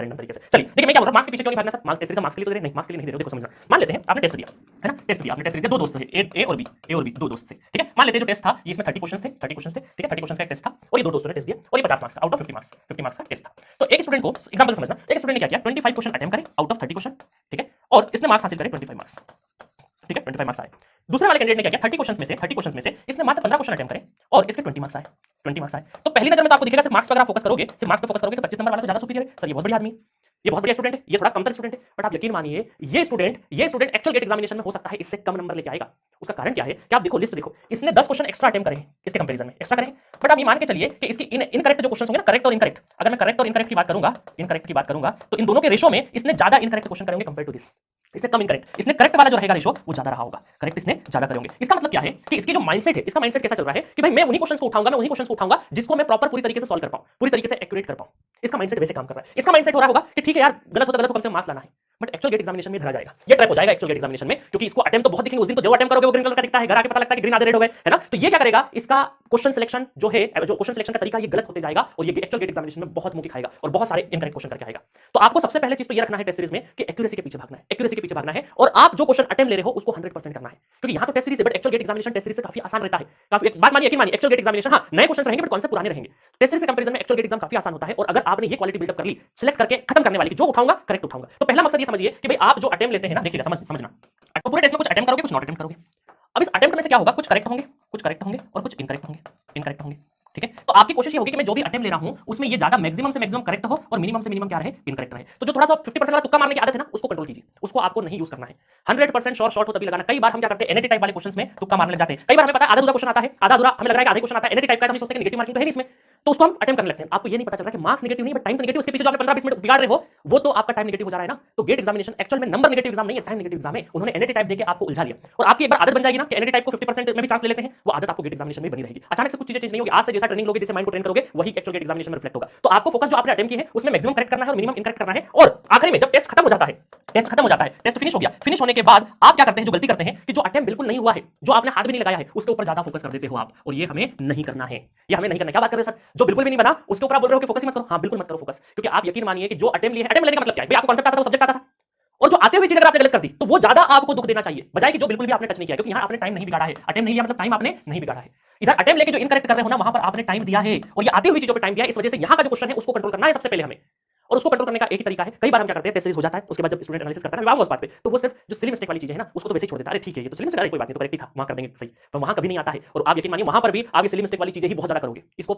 Random तरीके से। चलिए देखिए मैं क्या बोल रहा हूं, मार्क्स के पीछे क्यों नहीं भागना सर, मार्क्स टेस्ट मार्क्स के लिए तो दे रहे, नहीं मार्क्स के लिए नहीं दे रहे, देखो समझना। मान लेते हैं आपने टेस्ट दिया है ना, टेस्ट दिया आपने, टेस्ट दिया, दो दोस्त थे, ए और बी दो दोस्त थे, ठीक है। मान लेते हैं जो टेस्ट था ये इसमें 30 क्वेश्चंस थे, ठीक है, 30 क्वेश्चंस का एक टेस्ट था और ये दो दोस्तों ने टेस्ट दिया और ये 50 मार्क्स आउट ऑफ 50 मार्क्स का टेस्ट था। तो एक स्टूडेंट को एग्जांपल समझना, एक स्टूडेंट ने क्या किया, 25 क्वेश्चन अटेम्प्ट करे आउट ऑफ 30 क्वेश्चन, ठीक है, और इसने मार्क्स हासिल करे 25 मार्क्स, ठीक है, 25 मार्क्स आए। दूसरे वाले कैंडिडेट ने क्या किया, 30 क्वेश्चंस में से इसने मात्र 15 क्वेश्चन अटेम्प्ट करे और इसके 20 मार्क्स आए, 20 मार्क्स आए। तो पहली नजर में तो आपको दिखेगा सिर्फ मार्क्स पर अगर आप फोकस करोगे, सिर्फ मार्क्स पे फोकस करोगे तो 25 नंबर वाला तो ज्यादा सुपीरियर है सर, ये बहुत बढ़िया आदमी है, ये बहुत बढ़िया स्टूडेंट है, ये थोड़ा कमतर स्टूडेंट है। बट आप यकीन मानिए ये स्टूडेंट एक्चुअल गेट एग्जामिनेशन में हो सकता है इससे कम नंबर लेके आएगा। उसका कारण क्या है कि आप देखो लिस्ट देखो, इसने 10 क्वेश्चन एक्स्ट्रा अटेम्प्ट करे इसके कंपैरिजन में, एक्स्ट्रा करे। बट आप ये मान के चलिए कि इसके इनकरेक्ट जो क्वेश्चन होंगे ना, करेक्ट और इनकरेक्ट, अगर मैं करेक्ट और इनकरेक्ट की बात करूंगा तो इन दोनों के रेशो में इसने ज्यादा इनकरेक्ट क्वेश्चन करेंगे कंपेयर टू दिस, इसने कम इनकरेक्ट, इसने करेक्ट वाला जो रहेगा रेशो वो ज्यादा रहा होगा, करेक्ट इसने ज्यादा करेंगे। इसका मतलब क्या है कि इसकी जो माइंडसेट है, इसका माइंडसेट कैसा चल रहा है कि भाई मैं उन्हीं क्वेश्चंस को उठाऊंगा जिसको मैं प्रॉपर पूरी तरीके से सॉल्व कर पाऊं, पूरी तरीके से एक्यूरेट कर पाऊं। इसका माइंडसेट वैसे काम कर रहा है। इसका माइंडसेट हो रहा होगा कि ठीक है यार गलत हो कम से मार्क्स लाना है, बट एक्चुअल गेट एग्जामिनेशन में धरा जाएगा, ये ट्रैप हो जाएगा एक्चुअल गेट एग्जामिनेशन में, क्योंकि इसको अटेम्प्ट तो बहुत दिखेंगे, उस दिन तो जो अटेम्प्ट करोगे वो ग्रीन कलर का दिखता है, घर आके पता लगता है कि ग्रीन आधे रेड हो गए, है ना। तो ये क्या करेगा, इसका क्वेश्चन सिलेक्शन जो है, जो क्वेश्चन सिलेक्शन का तरीका ये गलत होते जाएगा और ये एक्चुअल गेट एग्जामिनेशन में बहुत मुंह दिखाएगा और बहुत सारे इनकरेक्ट क्वेश्चन करके आएगा। तो आपको सबसे पहले चीज तो ये रखना है टेस्ट सीरीज में कि एक्यूरेसी के पीछे भागना है, एक्यूरेसी के पीछे भागना है, और आप जो क्वेश्चन अटेम्प्ट ले रहे हो उसको 100% करना है, क्योंकि यहां तो टेस्ट सीरीज है but actual GATE examination test series से काफी आसान रहता है। काफी एक बात मानिए, यकीन मानिए, एक्चुअल गेट एग्जामिनेशन हां नए क्वेश्चन रहेंगे बट कॉन्सेप्ट पुराने रहेंगे। टेस्ट सीरीज के कंपैरिजन में एक्चुअल गेट एग्जाम काफी आसान होता है, और अगर आपने ये क्वालिटी बिल्डअप कर ली, सिलेक्ट करके खत्म करने वाली, जो उठाऊंगा करेक्ट उठाऊंगा। तो पहला मकसद ये समझिए कि भाई आप जो अटेम्प्ट लेते हैं ना, देखिएगा समझना, तो पूरे टेस्ट में कुछ अटेम्प्ट करोगे, कुछ नॉट अटेम्प्ट करोगे। अब इस अटेम्प्ट में से क्या होगा, कुछ करेक्ट होंगे और कुछ इनकरेक्ट होंगे, ठीक है। तो आपकी कोशिश ये होगी कि मैं जो भी अटेम्प्ट ले रहा हूं उसमें ये ज्यादा मैक्सिमम से मैक्सिमम करेक्ट हो और मिनिमम से मिनिमम क्या रहे, इनकरेक्ट रहे। तो जो थोड़ा सा 50% वाला तुक्का मारने की आदत है ना, उसको कंट्रोल कीजिए, उसको आपको नहीं यूज करना है। 100% शॉर्ट हो तभी लगाना। कई बार हम क्या करते हैं, एनएटी टाइप वाले क्वेश्चंस में तुक्का मारने लग जाते हैं। कई बार हमें पता है आधा अधूरा क्वेश्चन आता है, आधा अधूरा हमें लग रहा है आधे क्वेश्चन आता है, एनएटी टाइप का, हम सोचते हैं नेगेटिव मार्किंग तो है नहीं इसमें, तो उसको हम अटेम्प्ट करने लगते हैं। आपको ये नहीं पता चल रहा कि मार्क्स नेगेटिव नहीं बट टाइम तो नेगेटिव, उसके पीछे जो आपने 15-20 मिनट बिगाड़ रहे हो वो तो आपका टाइम नेगेटिव हो जा रहा है ना। तो गेट एग्जामिनेशन एक्चुअल में नंबर नेगेटिव एग्जाम नहीं है, टाइम नेगेटिव एग्जाम है। उन्होंने एनएटी टाइप देके आपको उलझा लिया और आपकी एक बार आदत बन जाएगी ना कि एनएटी टाइप को 50% में भी चांस ले लेते हैं, वो आदत आपको गेट एग्जामिनेशन में बनी रहेगी। अचानक से कुछ चीजें चेंज नहीं होगी, आज से जैसा ट्रेनिंग लोगे, जैसे माइंड को ट्रेन करोगे, वही एक्चुअल गेट एग्जामिनेशन में रिफ्लेक्ट होगा। तो आपको फोकस जो आपने अटेम्प्ट की है उसमें मैक्सिमम करेक्ट करना है और मिनिमम इनकरेक्ट करना है। और आखिरी में जब टेस्ट खत्म हो जाता है, टेस्ट फिनिश हो गया, फिनिश होने के बाद आप क्या करते हैं, जो गलती करते हैं कि जो अटेम्प्ट बिल्कुल नहीं हुआ है, जो आपने हाथ भी नहीं लगाया है, उसके ऊपर ज्यादा फोकस कर देते हो आप, और ये हमें नहीं करना है, ये हमें नहीं करना। क्या बात कर रहे हो सर, जो बिल्कुल भी नहीं बना उसके ऊपर आप बोल रहे हो कि फोकस ही मत करो। हाँ बिल्कुल मत करो फोकस, क्योंकि आप यकीन मानिए कि जो अटेम्प्ट लिए है, अटेम्प्ट लेने का मतलब क्या है, भाई आपको कॉन्सेप्ट आता था, सब्जेक्ट आता था, और जो आते हुए चीज अगर आपने गलत कर दी तो वो ज्यादा आपको दुख देना चाहिए, बजाय कि जो बिल्कुल भी आपने टच नहीं किया, क्योंकि यहां आपने टाइम नहीं बिगाड़ा है। अटेम्प्ट नहीं लिया मतलब टाइम आपने नहीं बिगाड़ा है। इधर अटेम्प्ट लेके जो इनकरेक्ट कर रहे हो ना, वहां पर आपने टाइम दिया है और ये आती हुई चीजों पे टाइम दिया है। इस वजह से यहां का जो क्वेश्चन है उसको कंट्रोल करना है सबसे पहले हमें, और उसको कंट्रोल करने का एक ही तरीका है। कई बार हम क्या करते हैं, टेस्ट सीरीज हो जाता है, उसके बाद जब स्टूडेंट एनालिसिस करता है ना, उस बात पे तो वो सिर्फ जो सिली मिस्टेक वाली चीजें है ना उसको तो वैसे ही छोड़ देता है, अरे ठीक है ये तो सिली मिस्टेक है, कोई बात नहीं, तो करेक्ट ही था, वहां कर देंगे सही। तो वहां कभी नहीं आता है, और आप यकीन मानिए वहां पर भी आप ये सिली मिस्टेक वाली चीजें ही बहुत ज्यादा करोगे। इसको